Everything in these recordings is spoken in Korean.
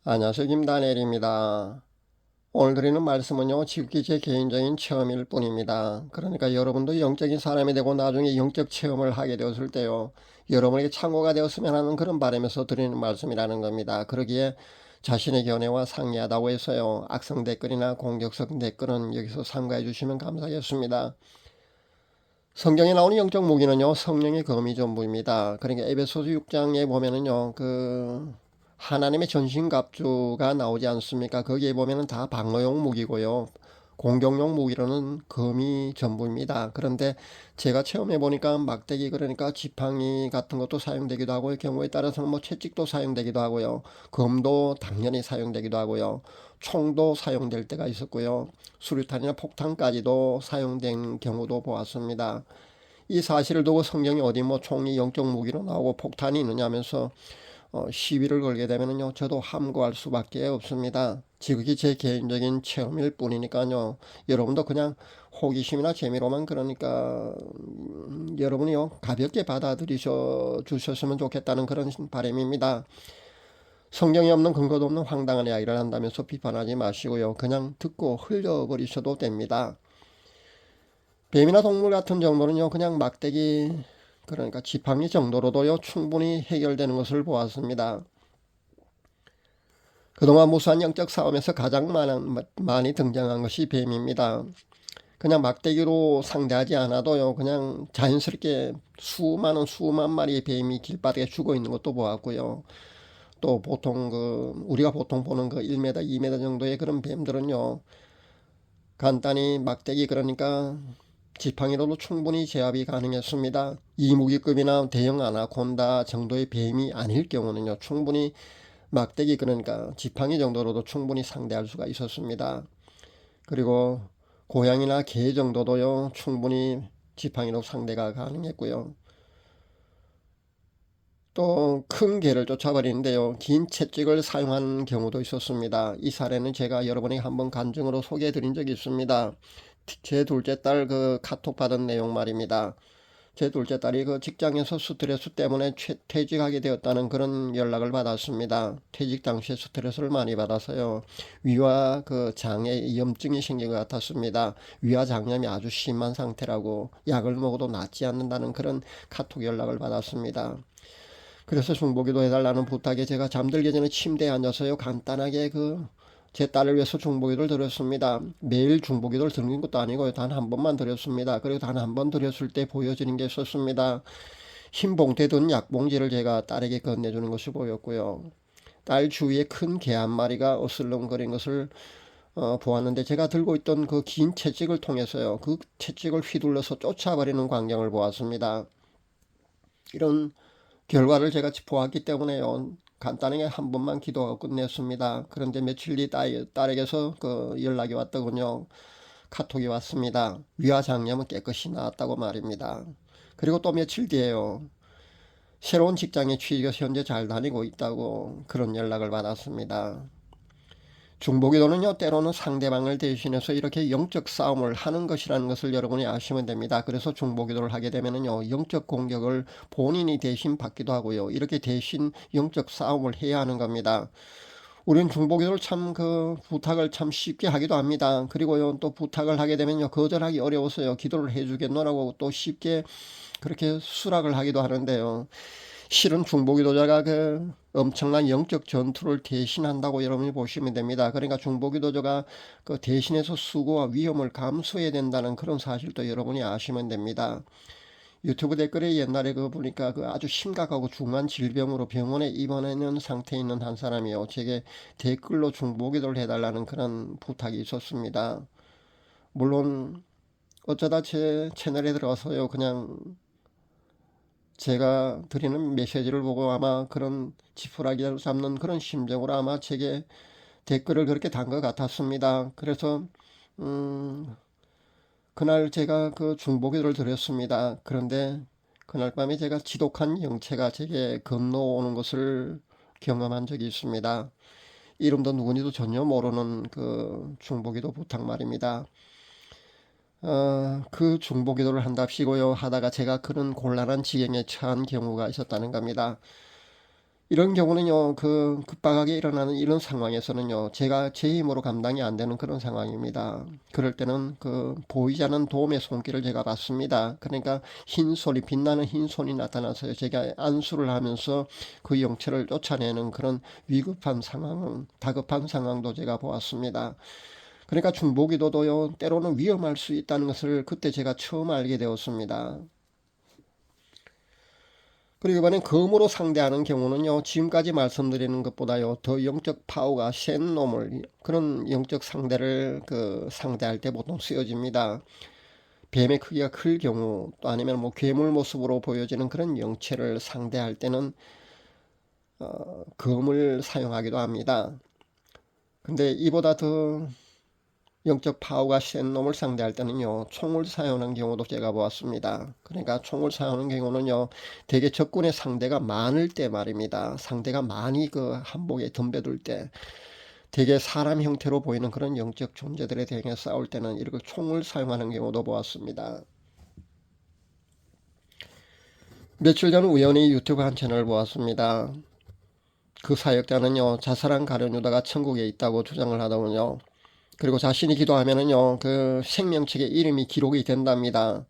안녕하세요. 김다니엘입니다. 오늘 드리는 말씀은요, 지극히 제 개인적인 체험일 뿐입니다. 그러니까 여러분도 영적인 사람이 되고 나중에 영적 체험을 하게 되었을 때요, 여러분에게 참고가 되었으면 하는 그런 바람에서 드리는 말씀이라는 겁니다. 그러기에 자신의 견해와 상이하다고 해서요, 악성 댓글이나 공격성 댓글은 여기서 삼가해 주시면 감사하겠습니다. 성경에 나오는 영적 무기는요, 성령의 검이 전부입니다. 그러니까 에베소서 6장에 보면은요, 하나님의 전신갑주가 나오지 않습니까? 거기에 보면은 다 방어용 무기고요. 공격용 무기로는 검이 전부입니다. 그런데 제가 체험해 보니까 막대기, 그러니까 지팡이 같은 것도 사용되기도 하고, 경우에 따라서는 뭐 채찍도 사용되기도 하고요. 검도 당연히 사용되기도 하고요. 총도 사용될 때가 있었고요. 수류탄이나 폭탄까지도 사용된 경우도 보았습니다. 이 사실을 두고 성경이 어디 뭐 총이 영적 무기로 나오고 폭탄이 있느냐 하면서 시비를 걸게 되면요, 저도 함구할 수밖에 없습니다. 지극히 제 개인적인 체험일 뿐이니까요. 여러분도 그냥 호기심이나 재미로만, 그러니까 여러분이요, 가볍게 받아들이셔 주셨으면 좋겠다는 그런 바람입니다. 성경이 없는 근거도 없는 황당한 이야기를 한다면서 비판하지 마시고요, 그냥 듣고 흘려버리셔도 됩니다. 뱀이나 동물 같은 정도는요, 그냥 막대기, 그러니까 지팡이 정도로도요, 충분히 해결되는 것을 보았습니다. 그동안 무수한 영적 싸움에서 가장 많이 등장한 것이 뱀입니다. 그냥 막대기로 상대하지 않아도요, 그냥 자연스럽게 수만 마리의 뱀이 길바닥에 죽어 있는 것도 보았고요. 또 보통 우리가 보통 보는 1m, 2m 정도의 그런 뱀들은요, 간단히 막대기, 그러니까 지팡이로도 충분히 제압이 가능했습니다. 이무기급이나 대형 아나콘다 정도의 뱀이 아닐 경우는요, 충분히 막대기, 그러니까 지팡이 정도로도 충분히 상대할 수가 있었습니다. 그리고 고양이나 개 정도도요, 충분히 지팡이로 상대가 가능했고요. 또 큰 개를 쫓아버리는데요, 긴 채찍을 사용한 경우도 있었습니다. 이 사례는 제가 여러분에게 한번 간증으로 소개해 드린 적이 있습니다. 제 둘째 딸 카톡 받은 내용 말입니다. 제 둘째 딸이 직장에서 스트레스 때문에 퇴직하게 되었다는 그런 연락을 받았습니다. 퇴직 당시에 스트레스를 많이 받아서요, 위와 장에 염증이 생긴 것 같았습니다. 위와 장염이 아주 심한 상태라고, 약을 먹어도 낫지 않는다는 그런 카톡 연락을 받았습니다. 그래서 중보기도 해달라는 부탁에 제가 잠들기 전에 침대에 앉아서요, 간단하게 제 딸을 위해서 중보기도를 드렸습니다. 매일 중보기도를 드린 것도 아니고요, 단 한 번만 드렸습니다. 그리고 단 한 번 드렸을 때 보여지는 게 있었습니다. 흰 봉투에 든 약봉지를 제가 딸에게 건네주는 것이 보였고요. 딸 주위에 큰 개 한 마리가 어슬렁거린 것을 보았는데, 제가 들고 있던 그 긴 채찍을 통해서요, 그 채찍을 휘둘러서 쫓아버리는 광경을 보았습니다. 이런 결과를 제가 보았기 때문에요, 간단하게 한 번만 기도하고 끝냈습니다. 그런데 며칠 뒤 딸에게서 연락이 왔더군요. 카톡이 왔습니다. 위와 장염은 깨끗이 나았다고 말입니다. 그리고 또 며칠 뒤에요, 새로운 직장에 취직해서 현재 잘 다니고 있다고 그런 연락을 받았습니다. 중보기도는요, 때로는 상대방을 대신해서 이렇게 영적 싸움을 하는 것이라는 것을 여러분이 아시면 됩니다. 그래서 중보기도를 하게 되면요, 영적 공격을 본인이 대신 받기도 하고요, 이렇게 대신 영적 싸움을 해야 하는 겁니다. 우리는 중보기도를 참 부탁을 참 쉽게 하기도 합니다. 그리고요, 또 부탁을 하게 되면요, 거절하기 어려워서요, 기도를 해주겠노라고 또 쉽게 그렇게 수락을 하기도 하는데요, 실은 중보기도자가 엄청난 영적 전투를 대신한다고 여러분이 보시면 됩니다. 그러니까 중보기도자가 대신해서 수고와 위험을 감수해야 된다는 그런 사실도 여러분이 아시면 됩니다. 유튜브 댓글에 옛날에 보니까 아주 심각하고 중한 질병으로 병원에 입원하는 상태에 있는 한 사람이요, 제게 댓글로 중보기도를 해달라는 그런 부탁이 있었습니다. 물론 어쩌다 제 채널에 들어가서요, 그냥 제가 드리는 메시지를 보고 아마 그런 지푸라기를 잡는 그런 심정으로 아마 제게 댓글을 그렇게 단 것 같았습니다. 그래서 그날 제가 중보기도를 드렸습니다. 그런데 그날 밤에 제가 지독한 영체가 제게 건너오는 것을 경험한 적이 있습니다. 이름도 누구니도 전혀 모르는 중보기도 부탁 말입니다. 중보기도를 한답시고요 하다가 제가 그런 곤란한 지경에 처한 경우가 있었다는 겁니다. 이런 경우는요, 급박하게 일어나는 이런 상황에서는요, 제가 제 힘으로 감당이 안 되는 그런 상황입니다. 그럴 때는 보이지 않는 도움의 손길을 제가 받습니다. 그러니까 빛나는 흰 손이 나타나서요, 제가 안수를 하면서 그 영체를 쫓아내는 그런 다급한 상황도 제가 보았습니다. 그러니까 중보기도도요, 때로는 위험할 수 있다는 것을 그때 제가 처음 알게 되었습니다. 그리고 이번엔 검으로 상대하는 경우는요, 지금까지 말씀드리는 것보다요, 더 영적 파워가 센 놈을, 그런 영적 상대를 상대할 때 보통 쓰여집니다. 뱀의 크기가 클 경우, 또 아니면 뭐 괴물 모습으로 보여지는 그런 영체를 상대할 때는 검을 사용하기도 합니다. 근데 이보다 더 영적 파워가 센 놈을 상대할 때는요, 총을 사용하는 경우도 제가 보았습니다. 그러니까 총을 사용하는 경우는요, 대개 적군의 상대가 많을 때 말입니다. 상대가 많이 한복에 덤벼들 때, 대개 사람 형태로 보이는 그런 영적 존재들에 대해 싸울 때는 이렇게 총을 사용하는 경우도 보았습니다. 며칠 전 우연히 유튜브 한 채널을 보았습니다. 그 사역자는요, 자살한 가룟 유다가 천국에 있다고 주장을 하더군요. 그리고 자신이 기도하면은요, 생명책에 이름이 기록이 된답니다.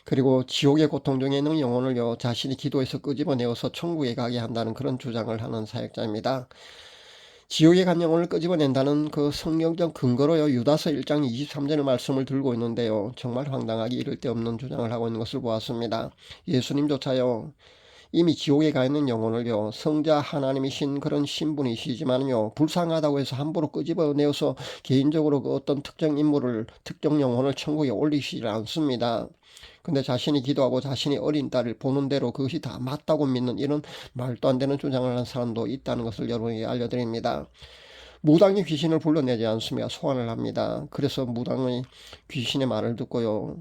그리고 지옥의 고통 중에 있는 영혼을요, 자신이 기도해서 끄집어내어서 천국에 가게 한다는 그런 주장을 하는 사역자입니다. 지옥에 간 영혼을 끄집어낸다는 그 성경적 근거로요, 유다서 1장 23절의 말씀을 들고 있는데요, 정말 황당하기 이를 데 없는 주장을 하고 있는 것을 보았습니다. 예수님조차요, 이미 지옥에 가 있는 영혼을요, 성자 하나님이신 그런 신분이시지만요, 불쌍하다고 해서 함부로 끄집어내어서 개인적으로 어떤 특정 인물을, 특정 영혼을 천국에 올리시지 않습니다. 근데 자신이 기도하고 자신이 어린 딸을 보는 대로 그것이 다 맞다고 믿는 이런 말도 안 되는 주장을 하는 사람도 있다는 것을 여러분에게 알려드립니다. 무당이 귀신을 불러내지 않습니다. 소환을 합니다. 그래서 무당의 귀신의 말을 듣고요,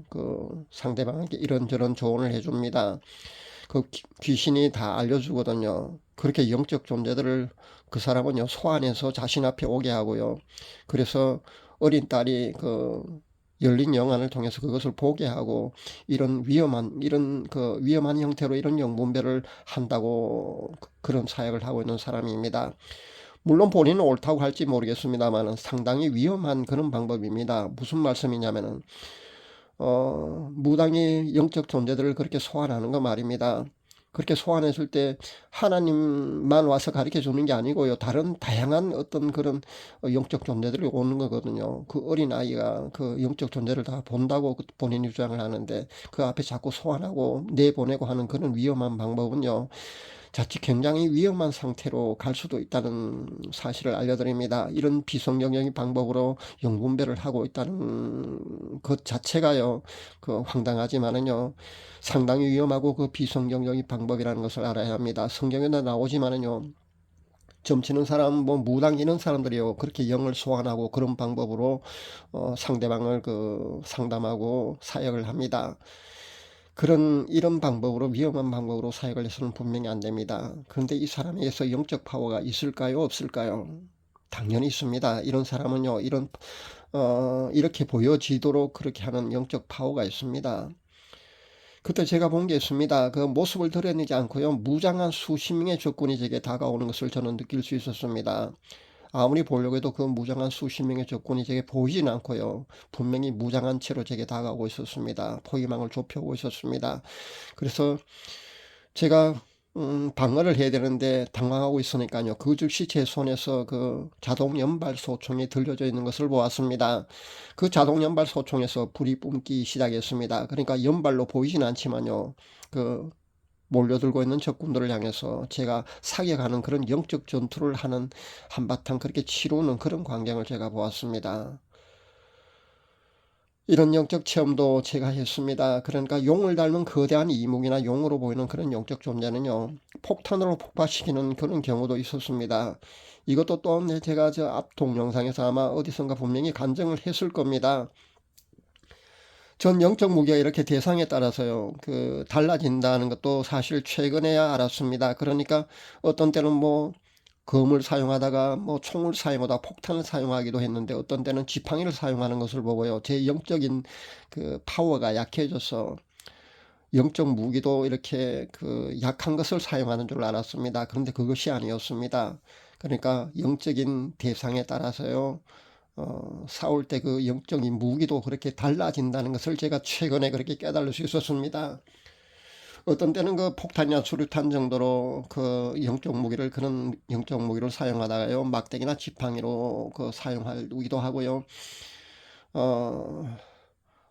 상대방에게 이런저런 조언을 해줍니다. 귀신이 다 알려주거든요. 그렇게 영적 존재들을 그 사람은요, 소환해서 자신 앞에 오게 하고요. 그래서 어린 딸이 열린 영안을 통해서 그것을 보게 하고, 이런 위험한 형태로 이런 영분별을 한다고 그런 사역을 하고 있는 사람입니다. 물론 본인은 옳다고 할지 모르겠습니다만 상당히 위험한 그런 방법입니다. 무슨 말씀이냐면은 무당이 영적 존재들을 그렇게 소환하는 거 말입니다. 그렇게 소환했을 때 하나님만 와서 가르쳐 주는 게 아니고요, 다른 다양한 어떤 그런 영적 존재들이 오는 거거든요. 그 어린 아이가 그 영적 존재를 다 본다고 본인이 주장을 하는데, 그 앞에 자꾸 소환하고 내보내고 하는 그런 위험한 방법은요, 자칫 굉장히 위험한 상태로 갈 수도 있다는 사실을 알려드립니다. 이런 비성경적인 방법으로 영분별을 하고 있다는 것 자체가요, 황당하지만은요, 상당히 위험하고 비성경적인 방법이라는 것을 알아야 합니다. 성경에도 나오지만은요, 점치는 사람, 뭐 무당 이런 사람들이요, 그렇게 영을 소환하고 그런 방법으로 상대방을 상담하고 사역을 합니다. 이런 방법으로, 위험한 방법으로 사역을 해서는 분명히 안 됩니다. 그런데 이 사람에게서 영적 파워가 있을까요, 없을까요? 당연히 있습니다. 이런 사람은요, 이렇게 보여지도록 그렇게 하는 영적 파워가 있습니다. 그때 제가 본 게 있습니다. 그 모습을 드러내지 않고요, 무장한 수십 명의 적군이 제게 다가오는 것을 저는 느낄 수 있었습니다. 아무리 보려고 해도 그 무장한 수십 명의 적군이 제게 보이진 않고요, 분명히 무장한 채로 제게 다가오고 있었습니다. 포위망을 좁혀오고 있었습니다. 그래서 제가 방어를 해야 되는데 당황하고 있으니까요, 그 즉시 제 손에서 자동 연발 소총이 들려져 있는 것을 보았습니다. 그 자동 연발 소총에서 불이 뿜기 시작했습니다. 그러니까 연발로 보이진 않지만요, 몰려들고 있는 적군들을 향해서 제가 사격하는 그런 영적 전투를 하는, 한바탕 그렇게 치루는 그런 광경을 제가 보았습니다. 이런 영적 체험도 제가 했습니다. 그러니까 용을 닮은 거대한 이목이나 용으로 보이는 그런 영적 존재는요, 폭탄으로 폭파시키는 그런 경우도 있었습니다. 이것도 또 제가 저 앞 동영상에서 아마 어디선가 분명히 간증을 했을 겁니다. 전 영적 무기가 이렇게 대상에 따라서요, 달라진다는 것도 사실 최근에야 알았습니다. 그러니까 어떤 때는 뭐 검을 사용하다가 뭐 총을 사용하다 폭탄을 사용하기도 했는데, 어떤 때는 지팡이를 사용하는 것을 보고요, 제 영적인 파워가 약해져서 영적 무기도 이렇게 그 약한 것을 사용하는 줄 알았습니다. 그런데 그것이 아니었습니다. 그러니까 영적인 대상에 따라서요, 싸울 때 그 영적인 무기도 그렇게 달라진다는 것을 제가 최근에 그렇게 깨달을 수 있었습니다. 어떤 때는 그 폭탄이나 수류탄 정도로 그 영적 무기를, 그런 영적 무기를 사용하다가요, 막대기나 지팡이로 그 사용하기도 하고요, 어,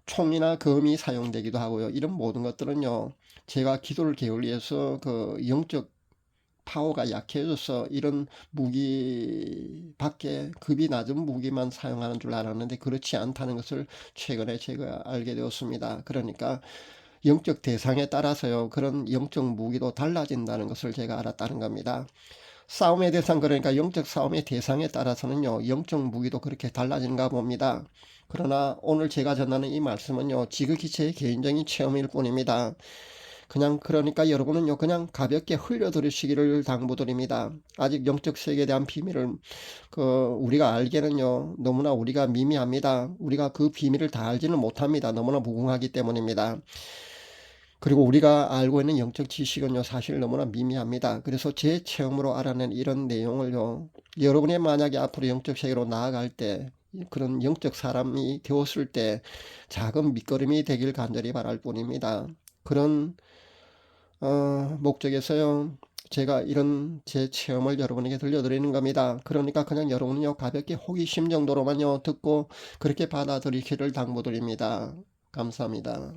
총이나 검이 사용되기도 하고요. 이런 모든 것들은요, 제가 기도를 게을리해서 그 영적 파워가 약해져서 이런 무기밖에, 급이 낮은 무기만 사용하는 줄 알았는데 그렇지 않다는 것을 최근에 제가 알게 되었습니다. 그러니까 영적 대상에 따라서요, 그런 영적 무기도 달라진다는 것을 제가 알았다는 겁니다. 싸움의 대상, 그러니까 영적 싸움의 대상에 따라서는요, 영적 무기도 그렇게 달라진가 봅니다. 그러나 오늘 제가 전하는 이 말씀은요, 지극히 제 개인적인 체험일 뿐입니다. 그냥 그러니까 여러분은요, 그냥 가볍게 흘려 들으시기를 당부드립니다. 아직 영적 세계에 대한 비밀을 우리가 알기는요, 너무나 우리가 미미합니다. 우리가 그 비밀을 다 알지는 못합니다. 너무나 무궁하기 때문입니다. 그리고 우리가 알고 있는 영적 지식은요, 사실 너무나 미미합니다. 그래서 제 체험으로 알아낸 이런 내용을요, 여러분이 만약에 앞으로 영적 세계로 나아갈 때, 그런 영적 사람이 되었을 때 작은 밑거름이 되길 간절히 바랄 뿐입니다. 그런 목적에서요, 제가 이런 제 체험을 여러분에게 들려드리는 겁니다. 그러니까 그냥 여러분은요, 가볍게 호기심 정도로만요 듣고 그렇게 받아들이기를 당부드립니다. 감사합니다.